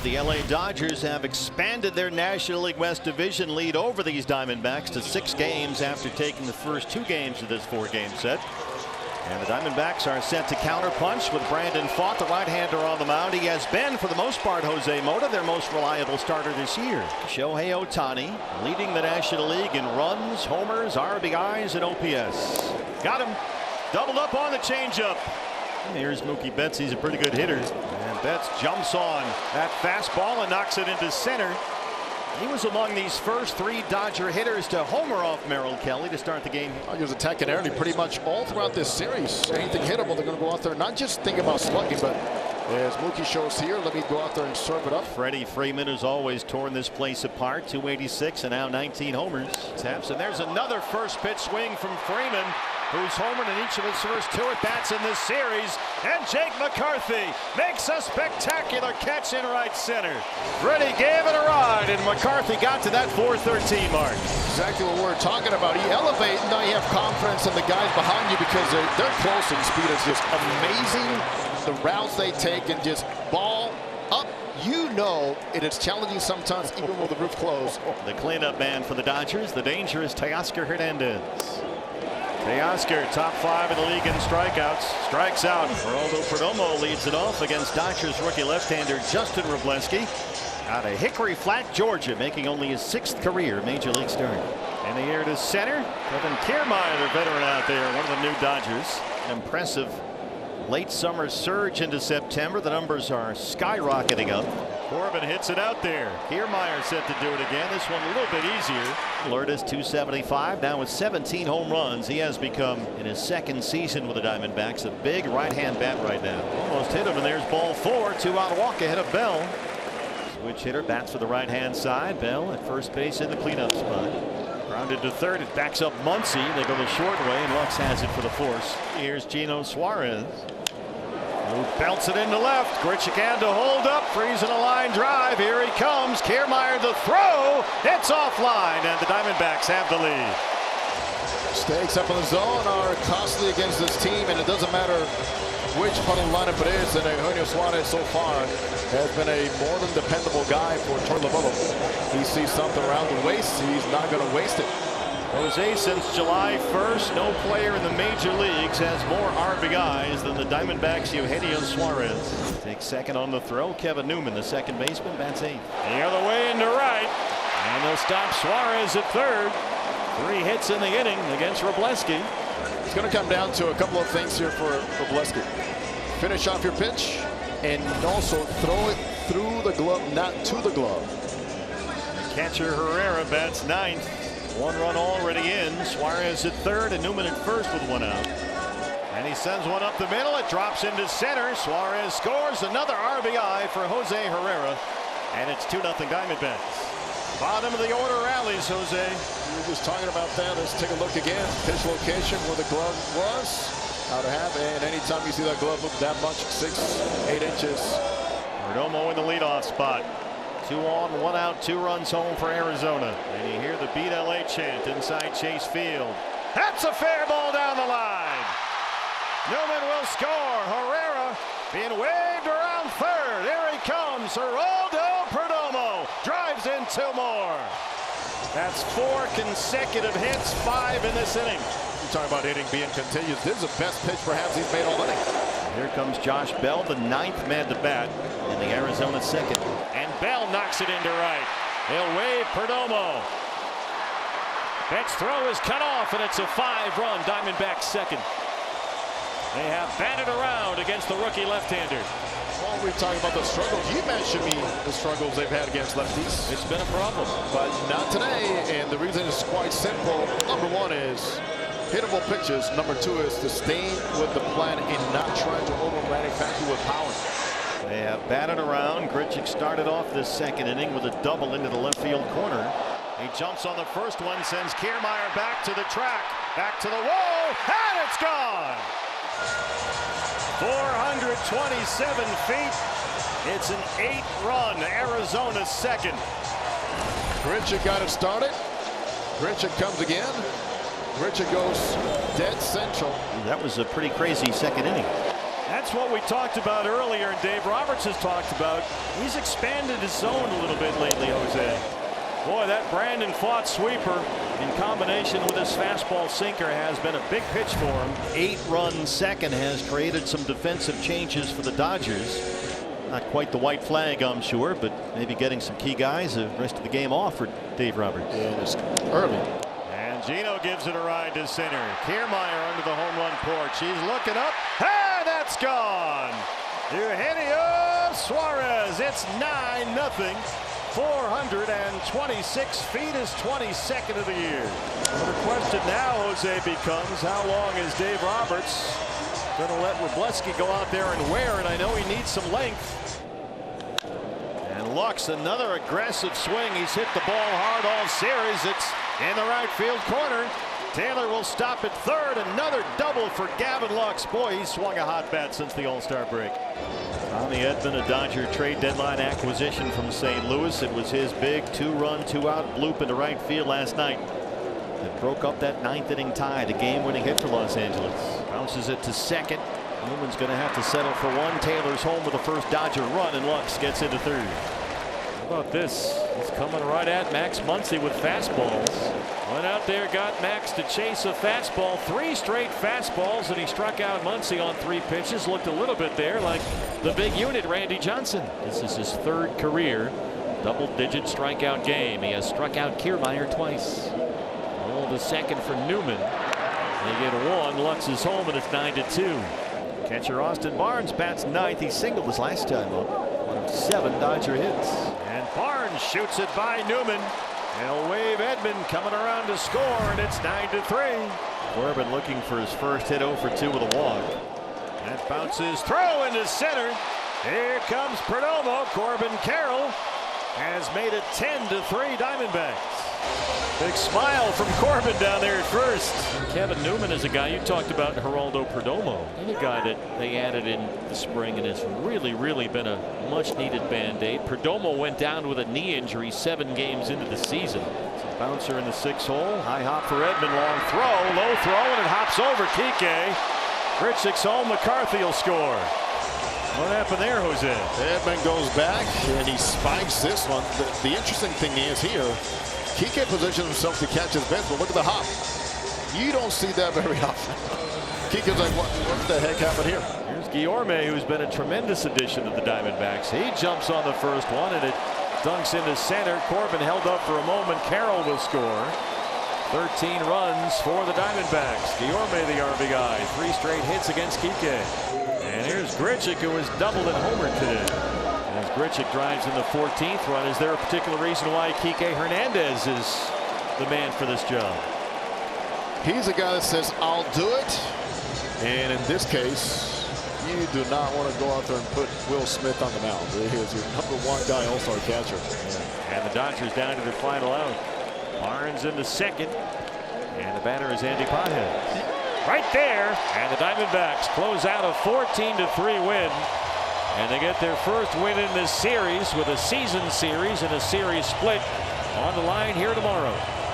The LA Dodgers have expanded their National League West Division lead over these Diamondbacks to 6 games after taking the first 2 games of this 4-game set. And the Diamondbacks are set to counterpunch with Brandon Pfaadt, the right-hander, on the mound. He has been, for the most part, Jose Mota, their most reliable starter this year. Shohei Ohtani leading the National League in runs, homers, RBIs, and OPS. Got him. Doubled up on the changeup. And here's Mookie Betts. He's a pretty good hitter. And Betts jumps on that fastball and knocks it into center. He was among these first 3 Dodger hitters to homer off Merrill Kelly to start the game. He was attacking early pretty much all throughout this series. Anything hittable, they're going to go out there, not just think about slugging, but as Mookie shows here, let me go out there and serve it up. Freddie Freeman has always torn this place apart. 286 and now 19 homers. Taps, and there's another first pitch swing from Freeman, who's homered in each of his first 2 at-bats in this series. And Jake McCarthy makes a spectacular catch in right center. Freddie gave it a ride, and McCarthy got to that 413 mark. Exactly what we're talking about. He elevates, now you have confidence in the guys behind you because they're close, and speed is just amazing. The routes they take and just ball up. You know it is challenging sometimes, even with the roof closed. The cleanup man for the Dodgers, the dangerous Teoscar Hernandez. Teoscar, top 5 in the league in strikeouts. Strikes out. Geraldo Perdomo leads it off against Dodgers rookie left-hander Justin Wrobleski out of Hickory Flat, Georgia, making only his 6th career major league start. In the air to center, Kevin Kiermaier, the veteran out there, one of the new Dodgers. An impressive late summer surge into September. The numbers are skyrocketing up. Corbin hits it out there. Kiermaier set to do it again. This one a little bit easier. Lourdes 275 now with 17 home runs. He has become, in his 2nd season with the Diamondbacks, a big right-hand bat right now. Almost hit him, and there's ball 4. 2-out walk ahead of Bell. Switch hitter bats for the right-hand side. Bell at first base in the cleanup spot. Grounded to third. It backs up Muncy. They go the short way, and Lux has it for the force. Here's Gino Suarez, who belts it into left. Grichuk to hold up, freezing a line drive. Here he comes. Kiermaier the throw. It's offline, and the Diamondbacks have the lead. Stakes up in the zone are costly against this team, and it doesn't matter which part of the lineup it is. And Eugenio Suarez so far has been a more than dependable guy for Troy Lovullo. He sees something around the waist. He's not going to waste it. Jose, since July 1st, no player in the major leagues has more RBIs than the Diamondbacks' Eugenio Suarez. Takes second on the throw. Kevin Newman, the second baseman, bats 8th. The other way into right. And they'll stop Suarez at third. 3 hits in the inning against Wrobleski. It's going to come down to a couple of things here for Wrobleski. Finish off your pitch and also throw it through the glove, not to the glove. The catcher Herrera bats 9th. 1 run already in. Suarez at third and Newman at first with 1 out. And he sends one up the middle. It drops into center. Suarez scores another RBI for Jose Herrera. And it's 2-0 Diamondbacks. Bottom of the order rallies, Jose. We were just talking about that. Let's take a look again. Pitch location where the glove was. How to have, and anytime you see that glove move that much, 6-8 inches. Perdomo in the leadoff spot. 2 on, 1 out, 2 runs home for Arizona. And you hear the Beat LA chant inside Chase Field. That's a fair ball down the line. Newman will score. Herrera being waved around third. Here he comes. Geraldo Perdomo drives in 2 more. That's 4 consecutive hits, 5 in this inning. You're talking about hitting being continuous. This is the best pitch perhaps he's made all inning. Here comes Josh Bell, the 9th man to bat in the Arizona second. And Bell knocks it into right. He'll wave Perdomo. Betts' throw is cut off, and it's a 5-run Diamondbacks second. They have batted around against the rookie left-hander. Well, we're talking about the struggles. You mentioned the struggles they've had against lefties. It's been a problem. But not today, and the reason is quite simple. Number 1 is hittable pitches. Number 2 is to stay with the plan and not trying to over-manufacture with power. They have batted around. Grichuk started off this second inning with a double into the left field corner. He jumps on the first one, sends Kiermaier back to the track, back to the wall, and it's gone. 427 feet. It's an 8-run Arizona second. Grichuk got it started. Grichuk comes again. Grichuk goes dead central. That was a pretty crazy second inning. That's what we talked about earlier, and Dave Roberts has talked about. He's expanded his zone a little bit lately, Jose. Boy, that Brandon Pfaadt sweeper in combination with his fastball sinker has been a big pitch for him. 8-run second has created some defensive changes for the Dodgers. Not quite the white flag, I'm sure, but maybe getting some key guys the rest of the game off for Dave Roberts. Yeah, it's early. And Gino gives it a ride to center. Kiermaier under the home run porch. He's looking up. Hey, that's gone. Eugenio Suarez. It's 9-0. 426 feet, is 22nd of the year. Well, the question now, Jose, becomes how long is Dave Roberts going to let Wroblewski go out there and wear it? I know he needs some length. And Lux, another aggressive swing. He's hit the ball hard all series. It's in the right field corner. Taylor will stop at third. Another double for Gavin Lux. Boy, he's swung a hot bat since the All-Star break. Tommy Edman, a Dodger trade deadline acquisition from St. Louis. It was his big 2-run, 2-out bloop into right field last night. It broke up that 9th inning tie, the game-winning hit for Los Angeles. Bounces it to second. Newman's going to have to settle for one. Taylor's home with the first Dodger run, and Lux gets into third. How about this? He's coming right at Max Muncy with fastballs. Went out there, got Max to chase a fastball. 3 straight fastballs, and he struck out Muncy on 3 pitches. Looked a little bit there like the big unit, Randy Johnson. This is his 3rd career double-digit strikeout game. He has struck out Kiermaier twice. Roll to second for Newman. They get a 1. Lux is home, and it's 9-2. Catcher Austin Barnes bats 9th. He singled his last time up. 1 of 7 Dodger hits. And Barnes shoots it by Newman. He'll wave Edman coming around to score, and it's 9-3. Corbin looking for his first hit, 0 for 2 with a walk. That bounces throw into center. Here comes Perdomo. Corbin Carroll has made it 10-3 Diamondbacks. Big smile from Corbin down there at first. Kevin Newman is a guy you talked about, Geraldo Perdomo. He's a guy that they added in the spring and has really been a much-needed Band-Aid. Perdomo went down with a knee injury 7 games into the season. It's a bouncer in the 6th hole. High hop for Edman. Long throw. Low throw, and it hops over Kike. Grichuk's home. McCarthy will score. What happened there, Jose? Edman goes back, and he spikes this one. The interesting thing is here, Kike positions himself to catch his bench, but look at the hop. You don't see that very often. Kike's like, what the heck happened here? Here's Guillorme, who's been a tremendous addition to the Diamondbacks. He jumps on the first one, and it dunks into center. Corbin held up for a moment. Carroll will score. 13 runs for the Diamondbacks. Guillorme, the RBI. 3 straight hits against Kike. And here's Grichuk, who has doubled and homered today. As Grichuk drives in the 14th run, is there a particular reason why Kike Hernandez is the man for this job? He's a guy that says, I'll do it. And in this case, you do not want to go out there and put Will Smith on the mound. He is your #1 guy, all-star catcher. Yeah. And the Dodgers down to their final out. Barnes in the second. And the batter is Andy Pages. Right there. And the Diamondbacks close out a 14-3 win. And they get their first win in this series with a season series and a series split on the line here tomorrow.